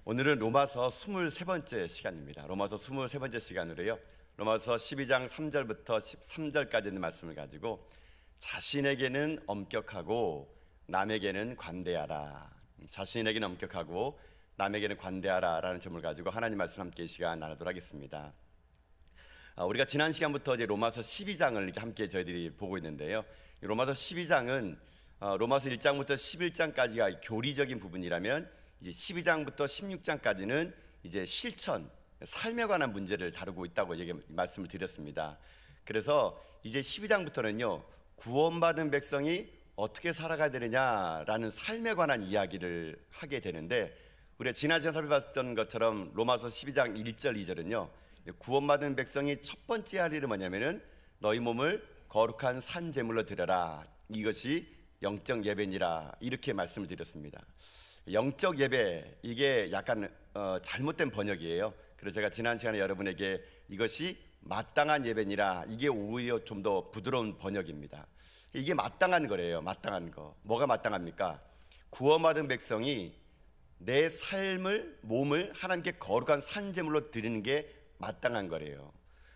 오늘은 로마서 23번째 시간입니다. 로마서 23번째 시간으로요. 로마서 12장 3절부터 13절까지 있는 말씀을 가지고 자신에게는 엄격하고 남에게는 관대하라. 자신에게는 엄격하고 남에게는 관대하라 라는 점을 가지고 하나님 말씀 함께 시간 나누도록 하겠습니다. 우리가 지난 시간부터 이제 로마서 12장을 이렇게 함께 저희들이 보고 있는데요. 로마서 12장은 로마서 1장부터 11장까지가 교리적인 부분이라면 이제 12장부터 16장까지는 이제 실천, 삶에 관한 문제를 다루고 있다고 말씀을 드렸습니다. 그래서 이제 12장부터는요, 구원받은 백성이 어떻게 살아가야 되느냐라는 삶에 관한 이야기를 하게 되는데, 우리가 지난 시간에 살펴봤던 것처럼 로마서 12장 1절 2절은요 구원받은 백성이 첫 번째 할 일은 뭐냐면은 너희 몸을 거룩한 산 제물로 드려라, 이것이 영적 예배니라, 이렇게 말씀을 드렸습니다. 영적 예배, 이게 약간 잘못된 번역이에요. 그래서 제가 지난 시간에 여러분에게 이것이 마땅한 예배니라, 이게 오히려 좀 더 부드러운 번역입니다. 이게 마땅한 거래요. 마땅한 거. 뭐가 마땅합니까? 구원받은 백성이 내 삶을, 몸을 하나님께 거룩한 산제물로 드리는 게 마땅한 거래요.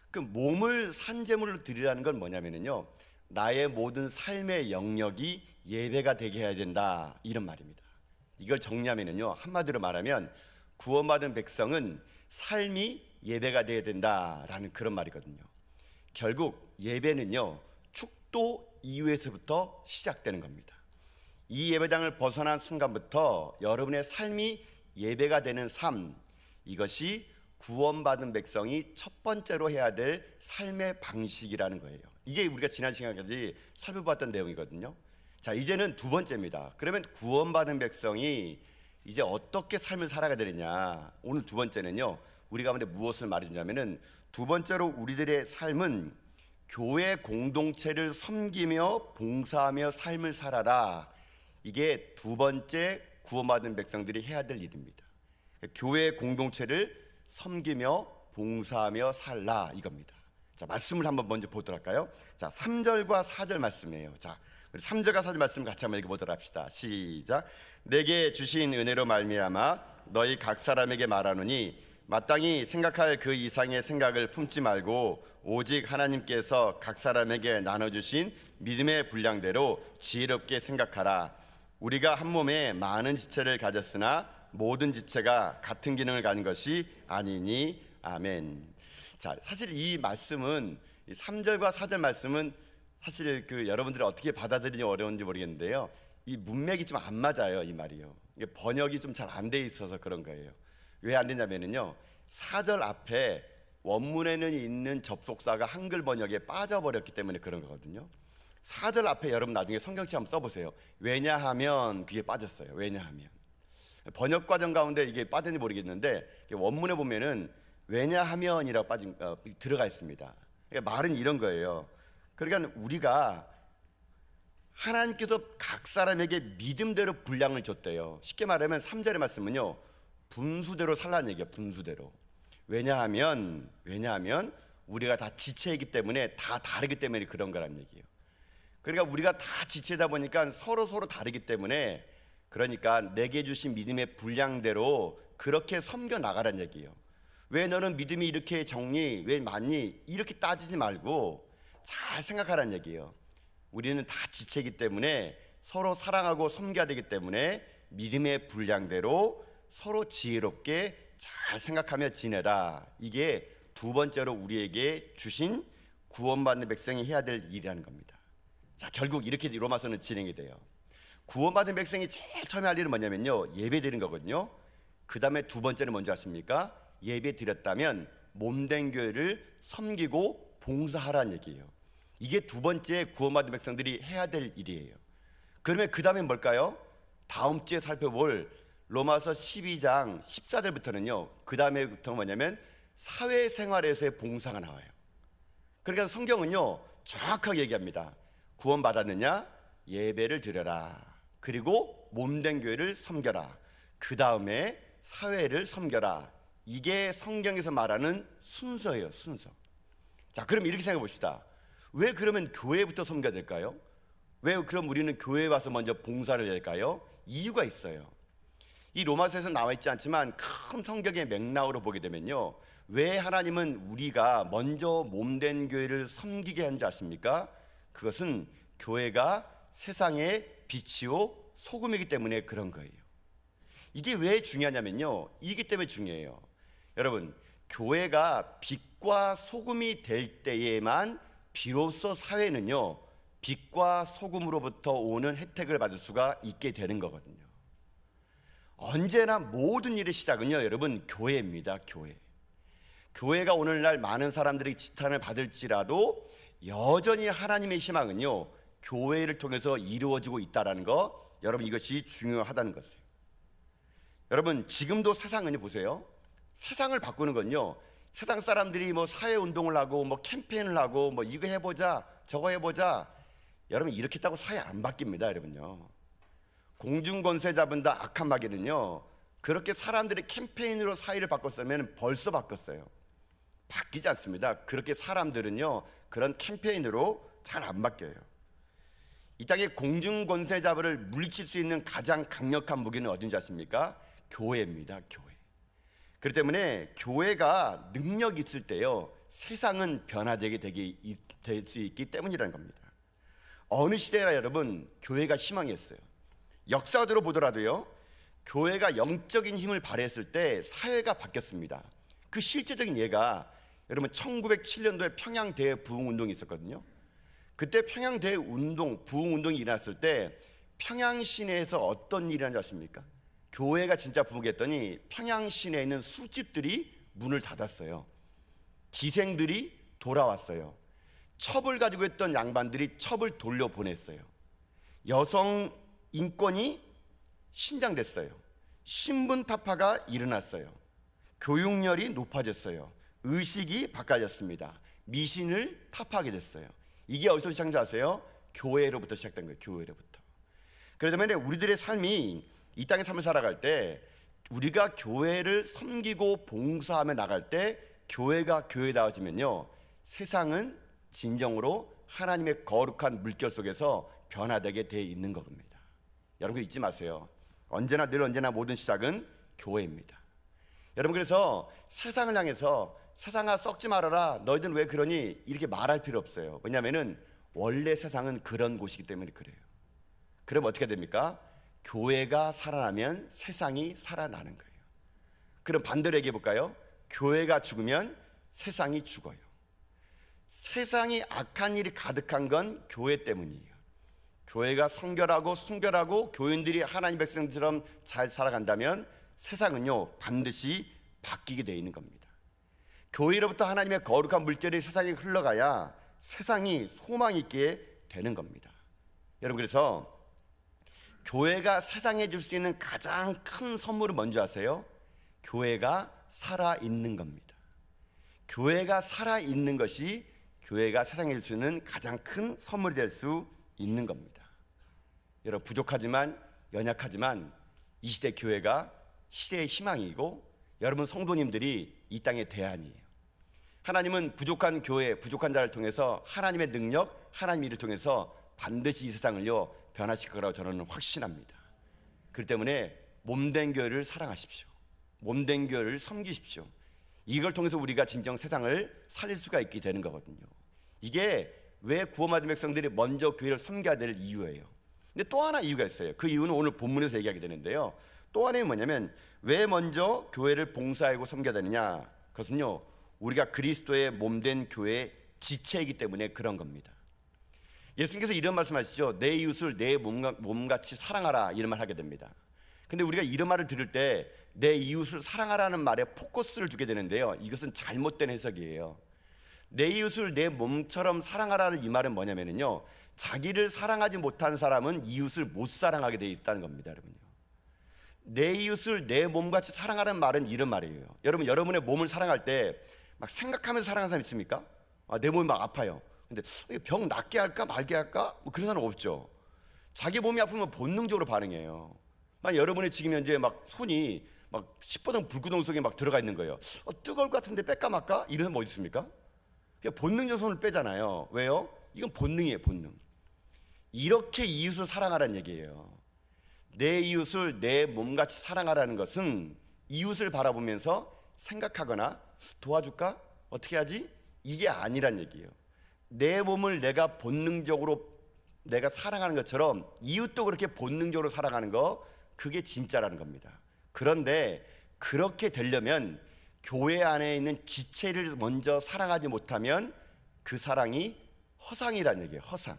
그 몸을 산제물로 드리라는 건 뭐냐면요, 나의 모든 삶의 영역이 예배가 되게 해야 된다, 이런 말입니다. 이걸 정리하면요, 한마디로 말하면 구원받은 백성은 삶이 예배가 되어야 된다라는 그런 말이거든요. 결국 예배는요, 축도 이후에서부터 시작되는 겁니다. 이 예배당을 벗어난 순간부터 여러분의 삶이 예배가 되는 삶, 이것이 구원받은 백성이 첫 번째로 해야 될 삶의 방식이라는 거예요. 이게 우리가 지난 시간까지 살펴봤던 내용이거든요. 자, 이제는 두 번째입니다. 그러면 구원받은 백성이 이제 어떻게 삶을 살아가야 되느냐. 오늘 두 번째는요, 우리 가운데 무엇을 말해주냐면은, 두 번째로 우리들의 삶은 교회 공동체를 섬기며 봉사하며 삶을 살아라. 이게 두 번째 구원받은 백성들이 해야 될 일입니다. 교회 공동체를 섬기며 봉사하며 살라, 이겁니다. 자, 말씀을 한번 먼저 보도록 할까요? 자, 3절과 4절 말씀이에요. 자, 우리 3절과 4절 말씀 같이 한번 읽어보도록 합시다. 시작. 내게 주신 은혜로 말미암아 너희 각 사람에게 말하노니 마땅히 생각할 그 이상의 생각을 품지 말고 오직 하나님께서 각 사람에게 나눠주신 믿음의 분량대로 지혜롭게 생각하라. 우리가 한 몸에 많은 지체를 가졌으나 모든 지체가 같은 기능을 가진 것이 아니니. 아멘. 자, 사실 이 말씀은, 이 3절과 4절 말씀은 사실 여러분들이 어떻게 받아들이기 어려운지 모르겠는데요, 이 문맥이 좀 안 맞아요. 이 말이요, 이게 번역이 좀 잘 안 돼 있어서 그런 거예요. 왜 안 되냐면요, 4절 앞에 원문에는 있는 접속사가 한글 번역에 빠져버렸기 때문에 그런 거거든요. 4절 앞에 여러분 나중에 성경책 한번 써보세요. 왜냐하면 그게 빠졌어요. 왜냐하면 번역 과정 가운데 이게 빠졌는지 모르겠는데 원문에 보면은 왜냐하면이라고 들어가 있습니다. 그러니까 말은 이런 거예요. 그러니까 우리가 하나님께서 각 사람에게 믿음대로 분량을 줬대요. 쉽게 말하면 3절의 말씀은요, 분수대로 살라는 얘기예요. 분수대로. 왜냐하면 우리가 다 지체이기 때문에, 다 다르기 때문에 그런 거란 얘기예요. 그러니까 우리가 다 지체다 보니까 서로 다르기 때문에, 그러니까 내게 주신 믿음의 분량대로 그렇게 섬겨 나가란 얘기예요. 왜 너는 믿음이 이렇게 적니? 왜 많니? 이렇게 따지지 말고 잘 생각하란 얘기예요. 우리는 다 지체이기 때문에 서로 사랑하고 섬겨야 되기 때문에 믿음의 분량대로 서로 지혜롭게 잘 생각하며 지내라. 이게 두 번째로 우리에게 주신 구원받는 백성이 해야 될 일이라는 겁니다. 자, 결국 이렇게 로마서는 진행이 돼요. 구원받은 백성이 제일 처음에 할 일은 뭐냐면요, 예배 드리는 거거든요. 그 다음에 두 번째는 뭔지 아십니까? 예배 드렸다면 몸된 교회를 섬기고 봉사하라는 얘기예요. 이게 두 번째 구원받은 백성들이 해야 될 일이에요. 그러면 그 다음에 뭘까요? 다음 주에 살펴볼 로마서 12장 14절부터는요, 그 다음에부터는 뭐냐면 사회생활에서의 봉사가 나와요. 그러니까 성경은요, 정확하게 얘기합니다. 구원받았느냐? 예배를 드려라. 그리고 몸된 교회를 섬겨라. 그 다음에 사회를 섬겨라. 이게 성경에서 말하는 순서예요. 순서. 자, 그럼 이렇게 생각해 봅시다. 왜 그러면 교회부터 섬겨야 될까요? 왜 그럼 우리는 교회에 와서 먼저 봉사를 해야 될까요? 이유가 있어요. 이 로마서에서 나와 있지 않지만 큰 성경의 맥락으로 보게 되면요, 왜 하나님은 우리가 먼저 몸된 교회를 섬기게 한지 아십니까? 그것은 교회가 세상의 빛이요 소금이기 때문에 그런 거예요. 이게 왜 중요하냐면요, 이기 때문에 중요해요. 여러분, 교회가 빛과 소금이 될 때에만 비로소 사회는요, 빛과 소금으로부터 오는 혜택을 받을 수가 있게 되는 거거든요. 언제나 모든 일의 시작은요, 여러분, 교회입니다. 교회가 오늘날 많은 사람들이 지탄을 받을지라도 여전히 하나님의 희망은요, 교회를 통해서 이루어지고 있다는 거, 여러분, 이것이 중요하다는 것이에요. 여러분, 지금도 세상은요, 보세요. 세상을 바꾸는 건요, 세상 사람들이 뭐 사회 운동을 하고 뭐 캠페인을 하고 뭐 이거 해보자 저거 해보자, 여러분, 이렇게 했다고 사회 안 바뀝니다. 여러분요, 공중권세 잡은 다 악한 마귀는요, 그렇게 사람들이 캠페인으로 사회를 바꿨으면 벌써 바꿨어요. 바뀌지 않습니다. 그렇게 사람들은요, 그런 캠페인으로 잘 안 바뀌어요. 이 땅에 공중권세 잡을 물리칠 수 있는 가장 강력한 무기는 어딘지 아십니까? 교회입니다. 교회. 그렇기 때문에 교회가 능력이 있을 때요, 세상은 변화되게 될 수 있기 때문이라는 겁니다. 어느 시대나 여러분, 교회가 희망이었어요. 역사적으로 보더라도요, 교회가 영적인 힘을 발휘했을 때 사회가 바뀌었습니다. 그 실제적인 예가 여러분 1907년도에 평양 대해 부흥 운동이 있었거든요. 그때 평양 대해 운동, 부흥 운동이 일어났을 때 평양 시내에서 어떤 일이 일어난지 아십니까? 교회가 진짜 부흥했더니 평양 시내에 있는 술집들이 문을 닫았어요. 기생들이 돌아왔어요. 첩을 가지고 있던 양반들이 첩을 돌려보냈어요. 여성 인권이 신장됐어요. 신분타파가 일어났어요. 교육열이 높아졌어요. 의식이 바꿔졌습니다. 미신을 타파하게 됐어요. 이게 어디서 시작한 줄 아세요? 교회로부터 시작된 거예요. 교회로부터. 그렇기 때문에 우리들의 삶이 이 땅의 삶을 살아갈 때, 우리가 교회를 섬기고 봉사하며 나갈 때 교회가 교회다워지면요, 세상은 진정으로 하나님의 거룩한 물결 속에서 변화되게 돼 있는 겁니다. 여러분, 잊지 마세요. 언제나 늘 언제나 모든 시작은 교회입니다. 여러분, 그래서 세상을 향해서 세상아 썩지 말아라, 너희들 왜 그러니, 이렇게 말할 필요 없어요. 왜냐하면 원래 세상은 그런 곳이기 때문에 그래요. 그럼 어떻게 됩니까? 교회가 살아나면 세상이 살아나는 거예요. 그럼 반대로 얘기해 볼까요? 교회가 죽으면 세상이 죽어요. 세상이 악한 일이 가득한 건 교회 때문이에요. 교회가 성결하고 순결하고 교인들이 하나님 백성처럼 잘 살아간다면 세상은요, 반드시 바뀌게 되어 있는 겁니다. 교회로부터 하나님의 거룩한 물결이 세상에 흘러가야 세상이 소망 있게 되는 겁니다. 여러분, 그래서 교회가 세상에 줄 수 있는 가장 큰 선물은 뭔지 아세요? 교회가 살아있는 겁니다. 교회가 살아있는 것이 교회가 세상에 줄 수 있는 가장 큰 선물이 될 수 있는 겁니다. 여러분, 부족하지만 연약하지만 이 시대 교회가 시대의 희망이고, 여러분 성도님들이 이 땅의 대안이에요. 하나님은 부족한 교회, 부족한 자를 통해서 하나님의 능력, 하나님의 일을 통해서 반드시 이 세상을요 변화시킬 거라고 저는 확신합니다. 그렇기 때문에 몸된 교회를 사랑하십시오. 몸된 교회를 섬기십시오. 이걸 통해서 우리가 진정 세상을 살릴 수가 있게 되는 거거든요. 이게 왜 구원받은 백성들이 먼저 교회를 섬겨야 될 이유예요. 근데 또 하나 이유가 있어요. 그 이유는 오늘 본문에서 얘기하게 되는데요, 또 하나는 뭐냐면, 왜 먼저 교회를 봉사하고 섬겨야 되느냐? 그것은요, 우리가 그리스도의 몸된 교회의 지체이기 때문에 그런 겁니다. 예수님께서 이런 말씀하시죠. 내 이웃을 내 몸같이 사랑하라, 이런 말 하게 됩니다. 근데 우리가 이런 말을 들을 때 내 이웃을 사랑하라는 말에 포커스를 두게 되는데요, 이것은 잘못된 해석이에요. 내 이웃을 내 몸처럼 사랑하라는 이 말은 뭐냐면요, 자기를 사랑하지 못한 사람은 이웃을 못 사랑하게 돼 있다는 겁니다. 여러분요, 내 이웃을 내 몸같이 사랑하라는 말은 이런 말이에요. 여러분, 여러분의 몸을 사랑할 때 막 생각하면서 사랑하는 사람 있습니까? 내 몸이 막 아파요. 근데 병 낫게 할까 말게 할까? 뭐 그런 사람 없죠. 자기 몸이 아프면 본능적으로 반응해요. 막 여러분의 지금 현재 막 손이 막 시퍼던 불구덩이 속에 막 들어가 있는 거예요. 뜨거울 것 같은데 뺄까 말까? 이런 사람 어디 있습니까? 그냥 본능적으로 손을 빼잖아요. 왜요? 이건 본능이에요, 본능. 이렇게 이웃을 사랑하라는 얘기예요. 내 이웃을 내 몸같이 사랑하라는 것은 이웃을 바라보면서 생각하거나 도와줄까? 어떻게 하지? 이게 아니란 얘기예요. 내 몸을 내가 본능적으로 내가 사랑하는 것처럼 이웃도 그렇게 본능적으로 사랑하는 거, 그게 진짜라는 겁니다. 그런데 그렇게 되려면 교회 안에 있는 지체를 먼저 사랑하지 못하면 그 사랑이 허상이라는 얘기예요. 허상.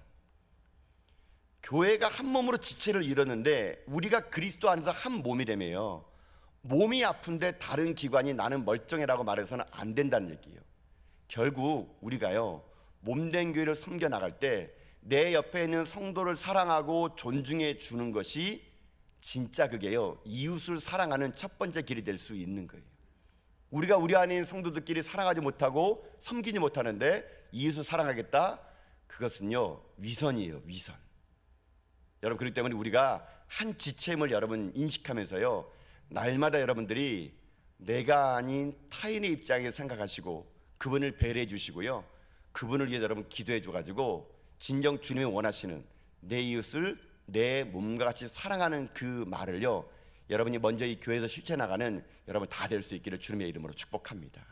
교회가 한 몸으로 지체를 이뤘는데 우리가 그리스도 안에서 한 몸이 되면요, 몸이 아픈데 다른 기관이 나는 멀쩡해라고 말해서는 안 된다는 얘기예요. 결국 우리가요, 몸된 교회를 섬겨 나갈 때 내 옆에 있는 성도를 사랑하고 존중해 주는 것이 진짜 그게요, 이웃을 사랑하는 첫 번째 길이 될 수 있는 거예요. 우리가 우리 안에 있는 성도들끼리 사랑하지 못하고 섬기지 못하는데 이웃을 사랑하겠다? 그것은요, 위선이에요. 위선. 여러분, 그렇기 때문에 우리가 한 지체임을 여러분 인식하면서요, 날마다 여러분들이 내가 아닌 타인의 입장에서 생각하시고 그분을 배려해 주시고요, 그분을 위해 여러분 기도해 줘가지고 진정 주님이 원하시는 내 이웃을 내 몸과 같이 사랑하는 그 말을요, 여러분이 먼저 이 교회에서 실천해 나가는 여러분 다 될 수 있기를 주님의 이름으로 축복합니다.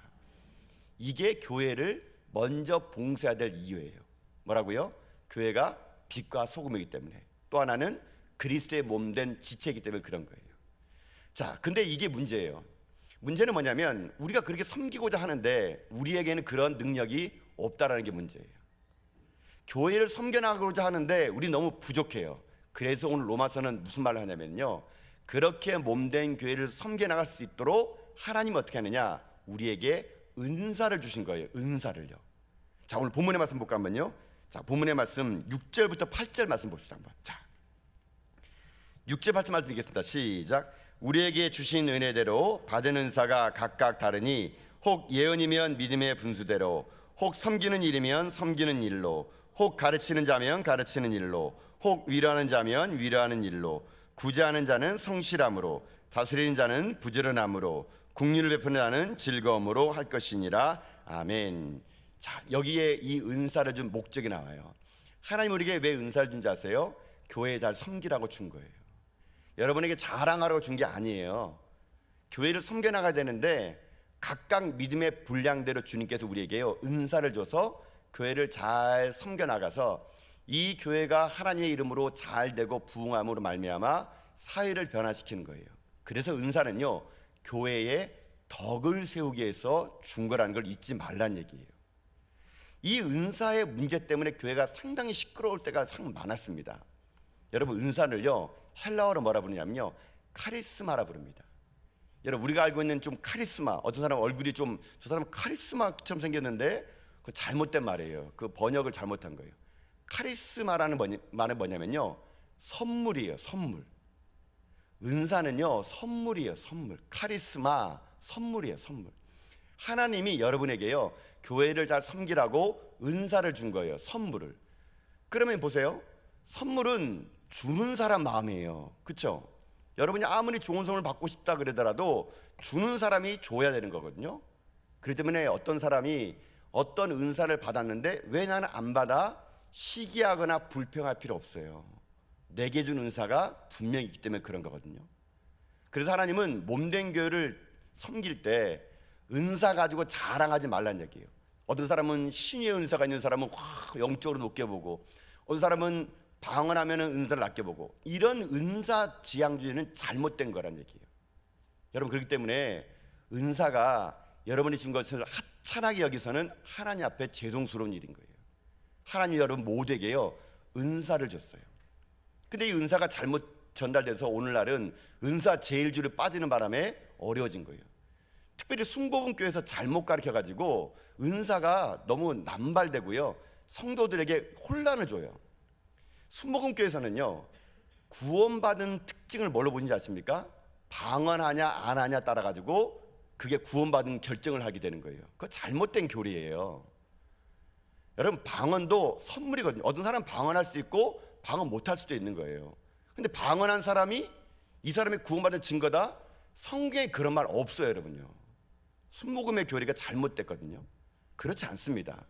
이게 교회를 먼저 봉사해야 될 이유예요. 뭐라고요? 교회가 빛과 소금이기 때문에, 또 하나는 그리스도의 몸된 지체이기 때문에 그런 거예요. 자, 근데 이게 문제예요. 문제는 뭐냐면 우리가 그렇게 섬기고자 하는데 우리에게는 그런 능력이 없다라는 게 문제예요. 교회를 섬겨나가고자 하는데 우리 너무 부족해요. 그래서 오늘 로마서는 무슨 말을 하냐면요, 그렇게 몸된 교회를 섬겨나갈 수 있도록 하나님 어떻게 하느냐, 우리에게 은사를 주신 거예요. 은사를요. 자, 오늘 본문의 말씀 볼까 한번요. 자, 본문의 말씀 6절부터 8절 말씀 봅시다 한번. 자, 6절 8절 말씀 드리겠습니다. 시작. 우리에게 주신 은혜대로 받은 은사가 각각 다르니 혹 예언이면 믿음의 분수대로, 혹 섬기는 일이면 섬기는 일로, 혹 가르치는 자면 가르치는 일로, 혹 위로하는 자면 위로하는 일로, 구제하는 자는 성실함으로, 다스리는 자는 부지런함으로, 국률을 베푸는 자는 즐거움으로 할 것이니라. 아멘. 자, 여기에 이 은사를 준 목적이 나와요. 하나님 우리에게 왜 은사를 준지 아세요? 교회에 잘 섬기라고 준 거예요. 여러분에게 자랑하라고 준 게 아니에요. 교회를 섬겨나가야 되는데 각각 믿음의 분량대로 주님께서 우리에게요, 은사를 줘서 교회를 잘 섬겨나가서 이 교회가 하나님의 이름으로 잘 되고 부흥함으로 말미암아 사회를 변화시키는 거예요. 그래서 은사는요, 교회에 덕을 세우기 위해서 준 거라는 걸 잊지 말란 얘기예요. 이 은사의 문제 때문에 교회가 상당히 시끄러울 때가 참 많았습니다. 여러분, 은사를요 헬라어로 뭐라 부르냐면요, 카리스마라 부릅니다. 여러분, 우리가 알고 있는 좀 카리스마, 어떤 사람 얼굴이 좀 저 사람은 카리스마처럼 생겼는데 그 잘못된 말이에요. 그 번역을 잘못한 거예요. 카리스마라는 말은 뭐냐면요, 선물이에요. 선물. 은사는요 선물이에요. 선물. 카리스마 선물이에요. 선물. 하나님이 여러분에게요 교회를 잘 섬기라고 은사를 준 거예요. 선물을. 그러면 보세요, 선물은 주는 사람 마음이에요. 그렇죠? 여러분이 아무리 좋은 선물 받고 싶다 그러더라도 주는 사람이 줘야 되는 거거든요. 그렇기 때문에 어떤 사람이 어떤 은사를 받았는데 왜 나는 안 받아? 시기하거나 불평할 필요 없어요. 내게 준 은사가 분명히 있기 때문에 그런 거거든요. 그래서 하나님은 몸된 교회를 섬길 때 은사 가지고 자랑하지 말라는 얘기예요. 어떤 사람은 신의 은사가 있는 사람은 영적으로 높게 보고, 어떤 사람은 방언하면 은사를 낮게 보고, 이런 은사 지향주의는 잘못된 거란 얘기예요. 여러분, 그렇기 때문에 은사가 여러분이 준 것을 하찮게 여기서는 하나님 앞에 죄송스러운 일인 거예요. 하나님 여러분 모두에게요 은사를 줬어요. 근데 이 은사가 잘못 전달돼서 오늘날은 은사 제일주의로 빠지는 바람에 어려워진 거예요. 특별히 순복음교회에서 잘못 가르쳐가지고 은사가 너무 남발되고요, 성도들에게 혼란을 줘요. 순복음교회에서는요 구원받은 특징을 뭘로 보는지 아십니까? 방언하냐 안 하냐 따라 가지고 그게 구원받은 결정을 하게 되는 거예요. 그거 잘못된 교리예요. 여러분, 방언도 선물이거든요. 어떤 사람은 방언할 수 있고 방언 못할 수도 있는 거예요. 근데 방언한 사람이 이 사람이 구원받은 증거다? 성경에 그런 말 없어요. 여러분요, 순복음의 교리가 잘못됐거든요. 그렇지 않습니다.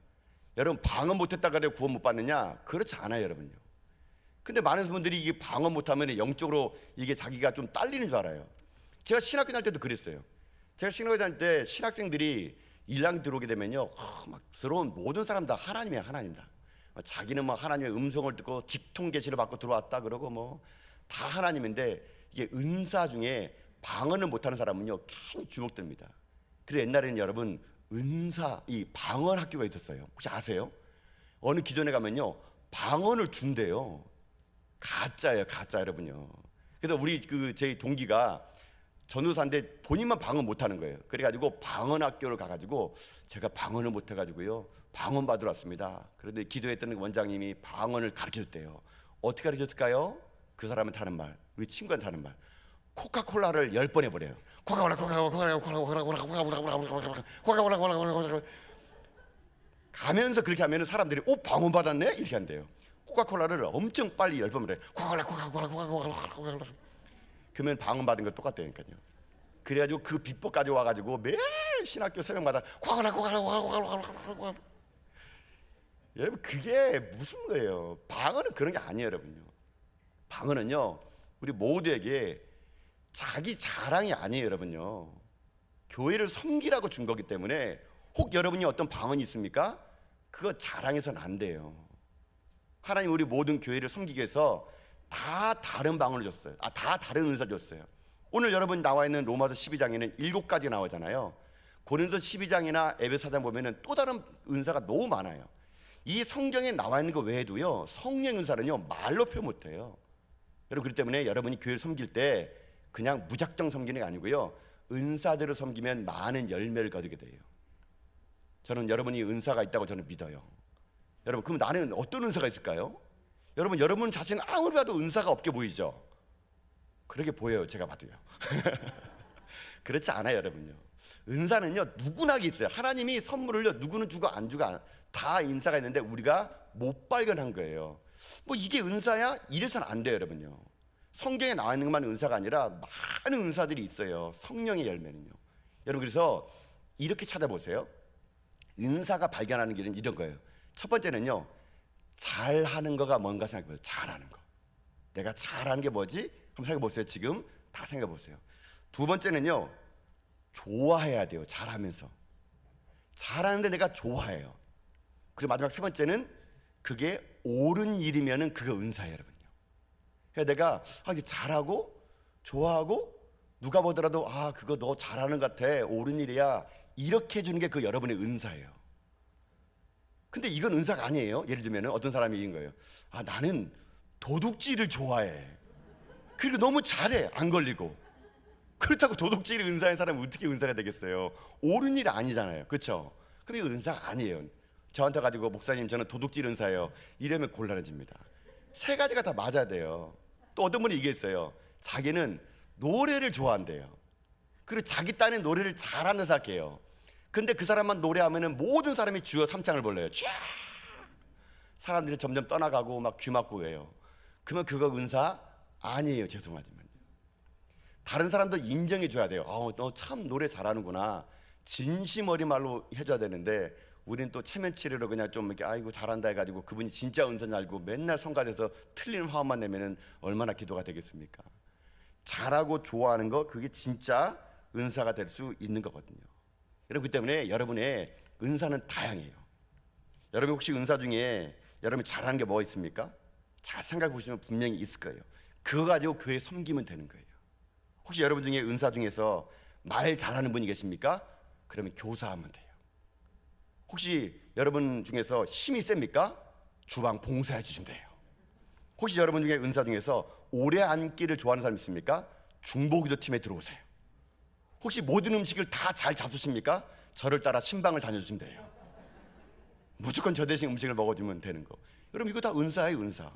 여러분, 방언 못했다고 해도 구원 못 받느냐? 그렇지 않아요. 여러분요, 근데 많은 분들이 이게 방어 못하면 영적으로 이게 자기가 좀 딸리는 줄 알아요. 제가 신학교 다닐 때도 그랬어요. 제가 신학교 다닐 때 신학생들이 1학년 들어오게 되면요, 막 들어온 모든 사람 다 하나님이야, 하나님다. 자기는 막 하나님의 음성을 듣고 직통 계시를 받고 들어왔다 그러고 뭐 다 하나님인데, 이게 은사 중에 방언을 못하는 사람은요 괜히 주목됩니다. 그래서 옛날에는 여러분 은사 이 방언 학교가 있었어요. 혹시 아세요? 어느 기존에 가면요 방언을 준대요. 가짜예요, 가짜 여러분요. 그래서 우리 제 동기가 전도사인데 본인만 방언 못하는 거예요. 그래가지고 방언 학교를 가가지고 제가 방언을 못해가지고요 방언 받으러 왔습니다. 그런데 기도했던 원장님이 방언을 가르쳐줬대요. 어떻게 가르쳐줬을까요? 그 사람한테 하는 말, 우리 친구한테 하는 말, 코카콜라를 10번 해버려요. 코카콜라 가면서 그렇게 하면 사람들이 방언 받았네? 이렇게 한대요. 코카콜라를 엄청 빨리 10번 해요. 코카콜라. 그러면 방언 받은 거 똑같다니까요. 그래가지고 그 비법 가져와가지고 매일 신학교 새벽마다 코카콜라. 여러분 그게 무슨 거예요? 방언은 그런 게 아니에요, 여러분요. 방언은요 우리 모두에게 자기 자랑이 아니에요, 여러분요. 교회를 섬기라고 준 거기 때문에 혹 여러분이 어떤 방언이 있습니까? 그거 자랑해서는 안 돼요. 하나님 우리 모든 교회를 섬기기 위해서 다 다른 방언을 줬어요. 다 다른 은사를 줬어요. 오늘 여러분 나와 있는 로마서 12장에는 7가지 나오잖아요. 고린도 12장이나 에베소 4장 보면은 또 다른 은사가 너무 많아요. 이 성경에 나와 있는 거 외에도요 성령 은사는요 말로 표현 못해요. 여러분 그렇기 때문에 여러분이 교회를 섬길 때 그냥 무작정 섬기는 게 아니고요 은사대로 섬기면 많은 열매를 거두게 돼요. 저는 여러분이 은사가 있다고 저는 믿어요. 여러분 그럼 나는 어떤 은사가 있을까요? 여러분 자신은 아무리 봐도 은사가 없게 보이죠? 그렇게 보여요, 제가 봐도요. 그렇지 않아요, 여러분요. 은사는요 누구나 있어요. 하나님이 선물을요 누구는 주고 안 주고 다 인사가 있는데 우리가 못 발견한 거예요. 뭐 이게 은사야? 이래서는 안 돼요, 여러분요. 성경에 나와 있는 것만 은사가 아니라 많은 은사들이 있어요. 성령의 열매는요. 여러분 그래서 이렇게 찾아보세요. 은사가 발견하는 길은 이런 거예요. 첫 번째는요 잘하는 거가 뭔가 생각해보세요. 잘하는 거. 내가 잘하는 게 뭐지? 한번 생각해보세요. 지금 다 생각해보세요. 두 번째는요 좋아해야 돼요. 잘하면서 잘하는데 내가 좋아해요. 그리고 마지막 세 번째는 그게 옳은 일이면은 그거 은사예요, 여러분요. 그러니까 내가 이게 잘하고 좋아하고 누가 보더라도 그거 너 잘하는 것 같아, 옳은 일이야, 이렇게 해주는 게 그 여러분의 은사예요. 근데 이건 은사가 아니에요. 예를 들면 어떤 사람이 이런 거예요. 나는 도둑질을 좋아해. 그리고 너무 잘해, 안 걸리고. 그렇다고 도둑질이 은사인 사람은 어떻게 은사가 되겠어요? 옳은 일이 아니잖아요, 그렇죠? 그럼 이거 은사가 아니에요. 저한테 가지고 목사님 저는 도둑질 은사예요, 이러면 곤란해집니다. 세 가지가 다 맞아야 돼요. 또 어떤 분이 얘기했어요. 자기는 노래를 좋아한대요. 그리고 자기 딴에 노래를 잘하는 생각해요. 근데 그 사람만 노래하면은 모든 사람이 주여 삼창을 불러요. 쫙 사람들이 점점 떠나가고 막 귀 막고 해요. 그러면 그거 은사 아니에요, 죄송하지만요. 다른 사람도 인정해 줘야 돼요. 너 참 노래 잘하는구나, 진심 어린 말로 해줘야 되는데 우리는 또 체면치레로 그냥 좀 이렇게 아이고 잘한다 해가지고 그분이 진짜 은사인 알고 맨날 성가대서 틀리는 화음만 내면은 얼마나 기도가 되겠습니까? 잘하고 좋아하는 거, 그게 진짜 은사가 될 수 있는 거거든요. 여러분, 그 때문에 여러분의 은사는 다양해요. 여러분 혹시 은사 중에 여러분이 잘하는 게 뭐가 있습니까? 잘 생각해 보시면 분명히 있을 거예요. 그거 가지고 교회 섬기면 되는 거예요. 혹시 여러분 중에 은사 중에서 말 잘하는 분이 계십니까? 그러면 교사하면 돼요. 혹시 여러분 중에서 힘이 셉니까? 주방 봉사해 주시면 돼요. 혹시 여러분 중에 은사 중에서 오래 앉기를 좋아하는 사람 있습니까? 중보기도 팀에 들어오세요. 혹시 모든 음식을 다 잘 잡수십니까? 저를 따라 신방을 다녀주시면 돼요. 무조건 저 대신 음식을 먹어주면 되는 거. 여러분 이거 다 은사예요, 은사.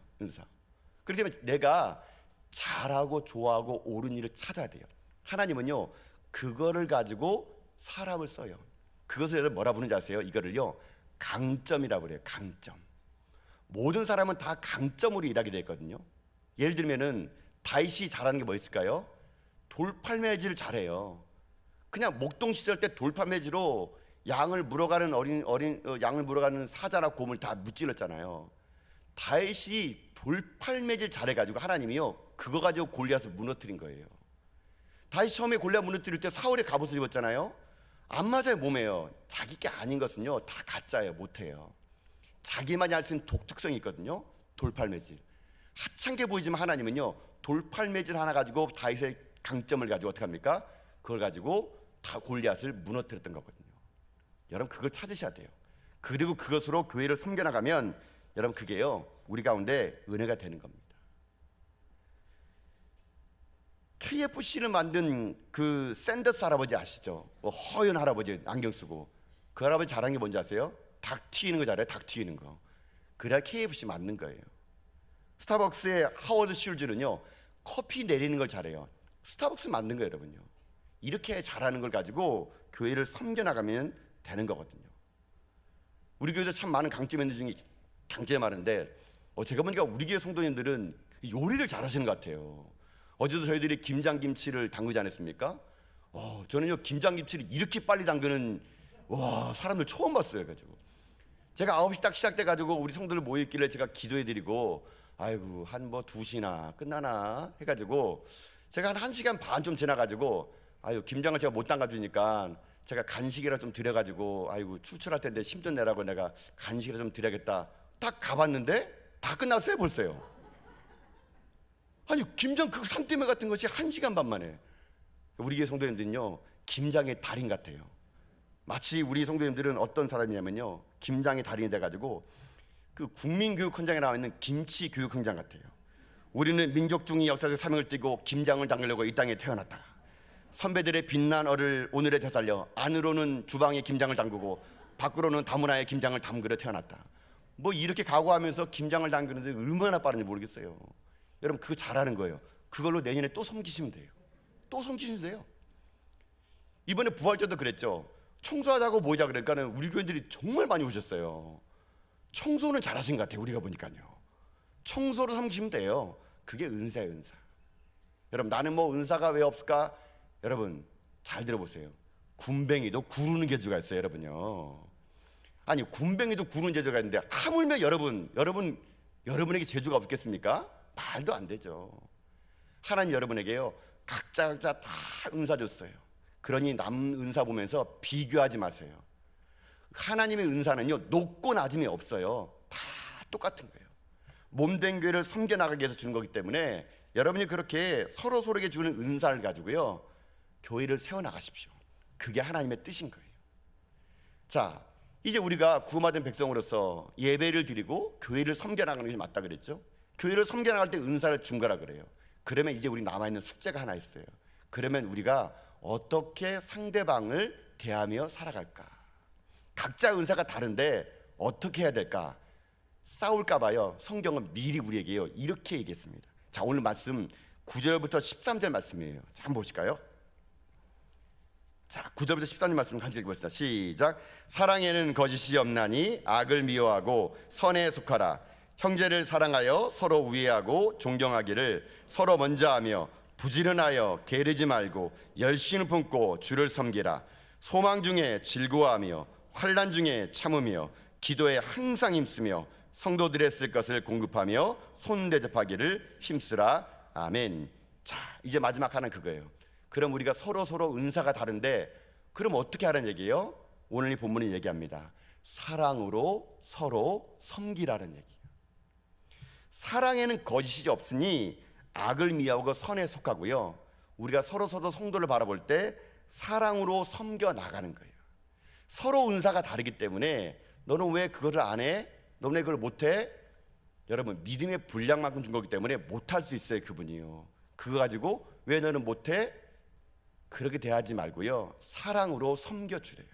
그렇기 때문에 내가 잘하고 좋아하고 옳은 일을 찾아야 돼요. 하나님은요 그거를 가지고 사람을 써요. 그것을 뭐라 부르는지 아세요? 이거를요 강점이라고 그래요. 강점. 모든 사람은 다 강점으로 일하게 돼 있거든요. 예를 들면은 다윗이 잘하는 게 뭐 있을까요? 돌팔매질을 잘해요. 그냥 목동 시절 때 돌팔매지로 양을 물어가는 양을 물어가는 사자나 곰을 다 무찔렀잖아요. 다윗이 돌팔매질 잘해가지고 하나님이요 그거 가지고 골리앗을 무너뜨린 거예요. 다시 처음에 골리앗 무너뜨릴 때 사울의 갑옷을 입었잖아요. 안 맞아요. 몸에요. 자기 게 아닌 것은요 다 가짜예요. 못해요. 자기만이 할 수 있는 독특성이 있거든요. 돌팔매질. 하찮게 보이지만 하나님은요 돌팔매질 하나 가지고 다윗의 강점을 가지고 어떻게 합니까? 그걸 가지고 다 골리앗을 무너뜨렸던 거거든요. 여러분 그걸 찾으셔야 돼요. 그리고 그것으로 교회를 섬겨나가면 여러분 그게요 우리 가운데 은혜가 되는 겁니다. KFC를 만든 그 샌더스 할아버지 아시죠? 허연 할아버지 안경 쓰고 그 할아버지 잘한 게 뭔지 아세요? 닭 튀기는 거 잘해요. 닭 튀기는 거. 그래야 KFC 만든 거예요. 스타벅스의 하워드 슐즈는요 커피 내리는 걸 잘해요. 스타벅스 만든 거예요. 여러분요 이렇게 잘하는 걸 가지고 교회를 섬겨나가면 되는 거거든요. 우리 교회도 참 많은 강점이 있는 중에 강점이 많은데 제가 보니까 우리 교회 성도님들은 요리를 잘하시는 것 같아요. 어제도 저희들이 김장김치를 담그지 않았습니까? 저는요 김장김치를 이렇게 빨리 담그는 사람들 처음 봤어요. 가지고 제가 9시 딱 시작돼 가지고 우리 성도들 모여 있길래 제가 기도해드리고 아이고 한 2시나 끝나나 해가지고 제가 한 1시간 반 좀 지나가지고 김장을 제가 못 담가주니까 제가 간식이라 좀 드려가지고 아이고 출출할 텐데 힘 좀 내라고 내가 간식이라 좀 드려야겠다. 딱 가봤는데 다 끝났어요 벌써요. 아니 김장 그 산더미 같은 것이 1시간 반 만에. 우리 교회 성도님들은요 김장의 달인 같아요. 마치 우리 성도님들은 어떤 사람이냐면요 김장의 달인이 돼가지고 그 국민교육헌장에 나와 있는 김치 교육헌장 같아요. 우리는 민족중의 역사적 사명을 띠고 김장을 담그려고 이 땅에 태어났다. 선배들의 빛난 얼을 오늘에 되살려 안으로는 주방에 김장을 담그고 밖으로는 다문화에 김장을 담그려 태어났다. 이렇게 각오하면서 김장을 담그는데 얼마나 빠른지 모르겠어요. 여러분 그거 잘하는 거예요. 그걸로 내년에 또 섬기시면 돼요. 또 섬기시면 돼요. 이번에 부활절도 그랬죠. 청소하자고 모이자 그러니까는 우리 교인들이 정말 많이 오셨어요. 청소는 잘하신 것 같아요. 우리가 보니까요. 청소로 섬기시면 돼요. 그게 은사예요. 은사. 여러분 나는 은사가 왜 없을까? 여러분 잘 들어보세요. 군뱅이도 구르는 재주가 있어요. 여러분요. 아니 군뱅이도 구르는 재주가 있는데 하물며 여러분에게 재주가 없겠습니까? 말도 안 되죠. 하나님 여러분에게요 각자 다 은사 줬어요. 그러니 남 은사 보면서 비교하지 마세요. 하나님의 은사는요 높고 낮음이 없어요. 다 똑같은 거예요. 몸된 교회를 섬겨나가기 위해서 주는 거기 때문에 여러분이 그렇게 서로에게 주는 은사를 가지고요 교회를 세워나가십시오. 그게 하나님의 뜻인 거예요. 자 이제 우리가 구원받은 백성으로서 예배를 드리고 교회를 섬겨나가는 것이 맞다 그랬죠. 교회를 섬겨나갈 때 은사를 준 거라 그래요. 그러면 이제 우리 남아있는 숙제가 하나 있어요. 그러면 우리가 어떻게 상대방을 대하며 살아갈까? 각자 은사가 다른데 어떻게 해야 될까? 싸울까 봐요. 성경은 미리 우리에게요 이렇게 얘기했습니다. 자 오늘 말씀 9절부터 13절 말씀이에요. 자 한번 보실까요? 자 9절부터 13절 말씀 같이 읽어봅시다. 시작. 사랑에는 거짓이 없나니 악을 미워하고 선에 속하라. 형제를 사랑하여 서로 우애하고 존경하기를 서로 먼저 하며 부지런하여 게으르지 말고 열심을 품고 주를 섬기라. 소망 중에 즐거워하며 환난 중에 참으며 기도에 항상 힘쓰며 성도들의 쓸 것을 공급하며 손대접하기를 힘쓰라. 아멘. 자 이제 마지막 하나는 그거예요. 그럼 우리가 서로 은사가 다른데 그럼 어떻게 하라는 얘기예요? 오늘 이 본문이 얘기합니다. 사랑으로 서로 섬기라는 얘기예요. 사랑에는 거짓이 없으니 악을 미워하고 선에 속하고요. 우리가 서로 성도를 바라볼 때 사랑으로 섬겨 나가는 거예요. 서로 은사가 다르기 때문에 너는 왜 그거를 안 해? 너네 그걸 못해? 여러분 믿음의 분량만큼 준 거기 때문에 못할 수 있어요. 그분이요. 그거 가지고 왜 너는 못해? 그렇게 대하지 말고요. 사랑으로 섬겨주래요.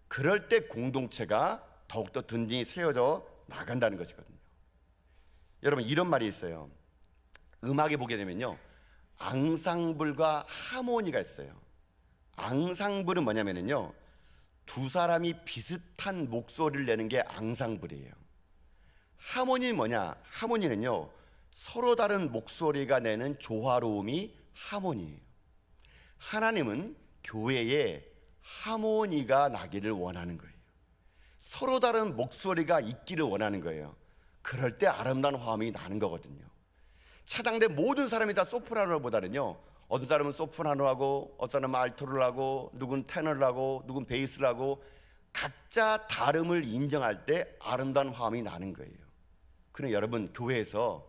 그럴 때 공동체가 더욱더 든든히 세워져 나간다는 것이거든요. 여러분 이런 말이 있어요. 음악에 보게 되면요 앙상블과 하모니가 있어요. 앙상블은 뭐냐면요 두 사람이 비슷한 목소리를 내는 게 앙상블이에요. 하모니는 뭐냐? 하모니는요 서로 다른 목소리가 내는 조화로움이 하모니예요. 하나님은 교회에 하모니가 나기를 원하는 거예요. 서로 다른 목소리가 있기를 원하는 거예요. 그럴 때 아름다운 화음이 나는 거거든요. 차장대 모든 사람이 다 소프라노보다는요, 어떤 사람은 소프라노하고 어떤 사람은 알토를 하고 누군 테너를 하고 누군 베이스를 하고 각자 다름을 인정할 때 아름다운 화음이 나는 거예요. 그럼 여러분, 교회에서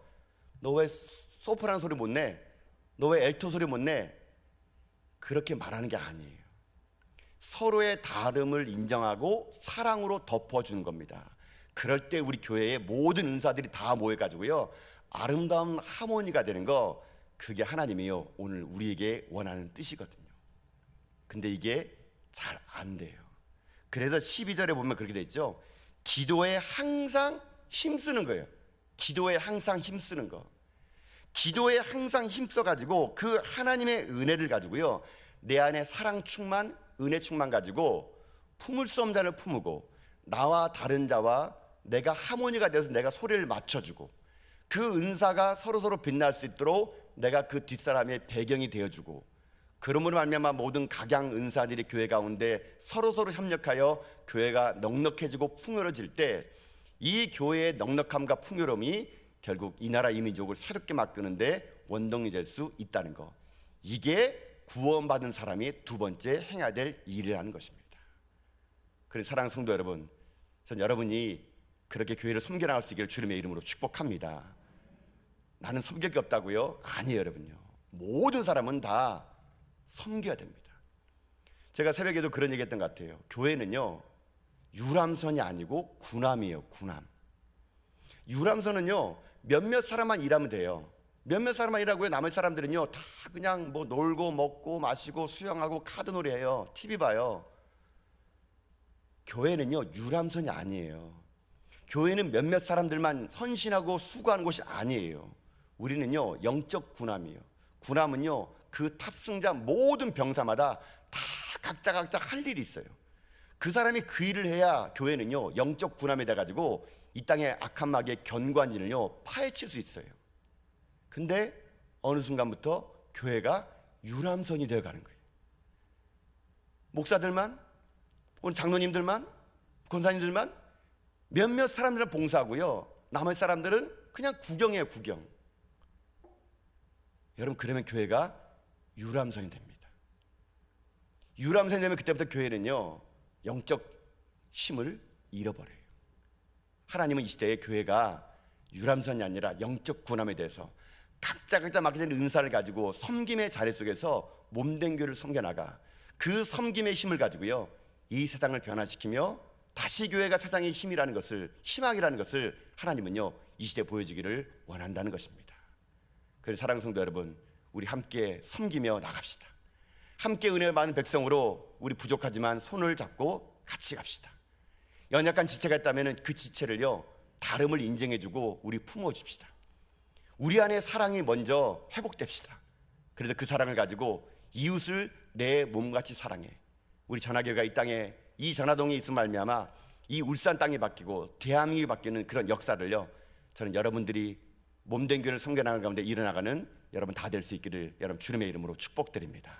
너 왜 소프라노 소리 못 내? 너 왜 엘토 소리 못 내? 그렇게 말하는 게 아니에요. 서로의 다름을 인정하고 사랑으로 덮어주는 겁니다. 그럴 때 우리 교회의 모든 은사들이 다 모여가지고요, 아름다운 하모니가 되는 거, 그게 하나님이요 오늘 우리에게 원하는 뜻이거든요. 근데 이게 잘 안 돼요. 그래서 12절에 보면 그렇게 돼 있죠. 기도에 항상 힘쓰는 거예요. 기도에 항상 힘쓰는 거. 기도에 항상 힘써가지고 그 하나님의 은혜를 가지고요, 내 안에 사랑 충만, 은혜 충만 가지고 품을 수 없는 자를 품고 나와 다른 자와 내가 하모니가 돼서 내가 소리를 맞춰주고 그 은사가 서로서로 빛날 수 있도록 내가 그 뒷사람의 배경이 되어주고, 그러므로 말미암아 모든 각양 은사들이 교회 가운데 서로서로 협력하여 교회가 넉넉해지고 풍요로워질 때 이 교회의 넉넉함과 풍요로움이 결국 이 나라 이 민족을 새롭게 바꾸는데 원동이 될 수 있다는 거, 이게 구원받은 사람이 두 번째 행해야 될 일이라는 것입니다. 그래서 사랑하는 성도 여러분, 전 여러분이 그렇게 교회를 섬겨나갈 수 있기를 주님의 이름으로 축복합니다. 나는 섬길 게 없다고요? 아니에요 여러분요. 모든 사람은 다 섬겨야 됩니다. 제가 새벽에도 그런 얘기 했던 것 같아요. 교회는요 유람선이 아니고 군함이에요. 군함. 유람선은요 몇몇 사람만 일하면 돼요. 몇몇 사람만 일하고요, 나머지 사람들은요 다 그냥 뭐 놀고 먹고 마시고 수영하고 카드놀이 해요. TV 봐요. 교회는요 유람선이 아니에요. 교회는 몇몇 사람들만 헌신하고 수고하는 곳이 아니에요. 우리는요 영적 군함이에요. 군함은요 그 탑승자 모든 병사마다 다 각자 할 일이 있어요. 그 사람이 그 일을 해야 교회는요 영적 군함이 돼가지고 이 땅의 악한 마귀의 견고한진을요 파헤칠 수 있어요. 근데 어느 순간부터 교회가 유람선이 되어가는 거예요. 목사들만, 오늘 장로님들만, 권사님들만 몇몇 사람들은 봉사하고요, 나머지 사람들은 그냥 구경해요. 구경. 여러분, 그러면 교회가 유람선이 됩니다. 유람선이 되면 그때부터 교회는요 영적 힘을 잃어버려요. 하나님은 이 시대에 교회가 유람선이 아니라 영적 군함에 대해서 각자 맡게 된 은사를 가지고 섬김의 자리 속에서 몸된 교회를 섬겨나가 그 섬김의 힘을 가지고요 이 세상을 변화시키며 다시 교회가 세상의 힘이라는 것을, 희망이라는 것을 하나님은요 이 시대에 보여주기를 원한다는 것입니다. 그래서 사랑하는 성도 여러분, 우리 함께 섬기며 나갑시다. 함께 은혜를 받는 백성으로 우리 부족하지만 손을 잡고 같이 갑시다. 연약한 지체가 있다면 그 지체를요 다름을 인정해주고 우리 품어줍시다. 우리 안에 사랑이 먼저 회복됩시다. 그래서 그 사랑을 가지고 이웃을 내 몸같이 사랑해. 우리 전하교회가 이 땅에, 이 전하동에 있음 말미암아 이 울산 땅이 바뀌고 대한민국이 바뀌는 그런 역사를요 저는 여러분들이 몸된 교회를 섬겨나가는 가운데 일어나가는 여러분 다 될 수 있기를 여러분 주님의 이름으로 축복드립니다.